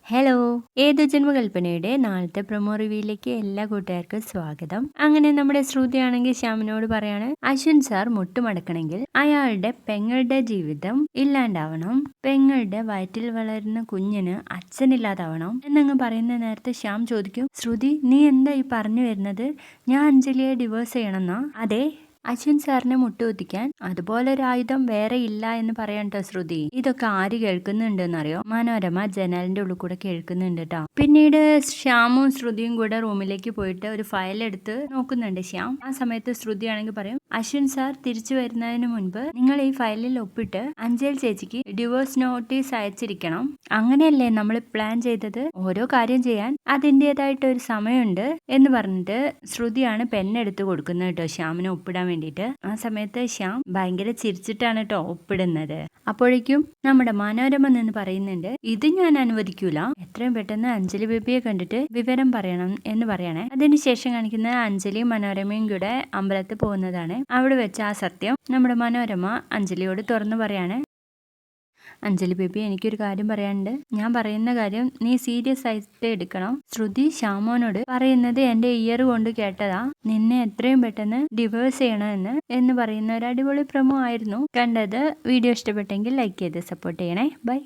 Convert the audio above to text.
Hello, ഏതു ജന്മകൽപ്പനയുടെ നാളത്തെ promo റിവ്യൂയിലേക്ക് എല്ലാ കൂട്ടുകാർക്കും സ്വാഗതം. അങ്ങനെ നമ്മുടെ ശ്രുതിയാണെങ്കിൽ ശ്യാമിനോട് പറയാണ്, അശ്വിൻ സാർ മുട്ടുമടക്കണമെങ്കിൽ അയാളുടെ പെങ്ങളുടെ ജീവിതം ഇല്ലാണ്ടാവണം, പെങ്ങളുടെ വയറ്റിൽ വളരുന്ന കുഞ്ഞിന് അച്ഛനില്ലാതാവണം എന്നങ്ങ് പറയുന്ന നേരത്തെ ശ്യാം ചോദിക്കും, ശ്രുതി നീ എന്താ ഈ പറഞ്ഞു വരുന്നത്? ഞാൻ അഞ്ജലിയെ ഡിവോഴ്സ് ചെയ്യണമെന്നാ? അതെ, അശ്വിൻ സാറിനെ മുട്ടുകുത്തിക്കാൻ അതുപോലെ ഒരു ആയുധം വേറെ ഇല്ല എന്ന് പറയണ്ടോ ശ്രുതി. ഇതൊക്കെ ആര് കേൾക്കുന്നുണ്ടെന്നറിയോ? മനോരമ ജനലിന്റെ ഉള്ളിൽ കൂടെ കേൾക്കുന്നുണ്ട് കേട്ടോ. പിന്നീട് ശ്യാമും ശ്രുതിയും കൂടെ റൂമിലേക്ക് പോയിട്ട് ഒരു ഫയൽ എടുത്ത് നോക്കുന്നുണ്ട് ശ്യാം. ആ സമയത്ത് ശ്രുതി ആണെങ്കിൽ പറയും, അശ്വിൻ സാർ തിരിച്ചു വരുന്നതിന് മുൻപ് നിങ്ങൾ ഈ ഫയലിൽ ഒപ്പിട്ട് അഞ്ജൽ ചേച്ചിക്ക് ഡിവോഴ്സ് നോട്ടീസ് അയച്ചിരിക്കണം. അങ്ങനെയല്ലേ നമ്മൾ പ്ലാൻ ചെയ്തത്? ഓരോ കാര്യം ചെയ്യാൻ അതിൻ്റെതായിട്ട് ഒരു സമയമുണ്ട് എന്ന് പറഞ്ഞിട്ട് ശ്രുതിയാണ് പെണ്ണെടുത്ത് കൊടുക്കുന്നത് കേട്ടോ ശ്യാമിനെ ഒപ്പിടാൻ വേണ്ടിയിട്ട്. ആ സമയത്ത് ശ്യാം ഭയങ്കര ചിരിച്ചിട്ടാണ് കേട്ടോ ഒപ്പിടുന്നത്. അപ്പോഴേക്കും നമ്മുടെ മനോരമ നിന്ന് പറയുന്നുണ്ട്, ഇത് ഞാൻ അനുവദിക്കൂല, എത്രയും പെട്ടെന്ന് അഞ്ജലി ബേബിയെ കണ്ടിട്ട് വിവരം പറയണം എന്ന് പറയണേ. അതിനുശേഷം കാണിക്കുന്ന അഞ്ജലിയും മനോരമയും കൂടെ അമ്പലത്തിൽ പോകുന്നതാണ്. അവിടെ വെച്ച് ആ സത്യം നമ്മുടെ മനോരമ അഞ്ജലിയോട് തുറന്നു പറയാണ്. അഞ്ജലി ബേബി, എനിക്കൊരു കാര്യം പറയാനുണ്ട്. ഞാൻ പറയുന്ന കാര്യം നീ സീരിയസ് ആയിട്ട് എടുക്കണം. ശ്രുതി ശ്യാമോനോട് പറയുന്നത് എന്റെ ഇയർ കൊണ്ട് കേട്ടതാ, നിന്നെ എത്രയും പെട്ടെന്ന് ഡിവോഴ്സ് ചെയ്യണമെന്ന് എന്ന് പറയുന്ന ഒരു അടിപൊളി പ്രൊമോ ആയിരുന്നു കണ്ടത്. വീഡിയോ ഇഷ്ടപ്പെട്ടെങ്കിൽ ലൈക്ക് ചെയ്ത് സപ്പോർട്ട് ചെയ്യണേ. ബൈ.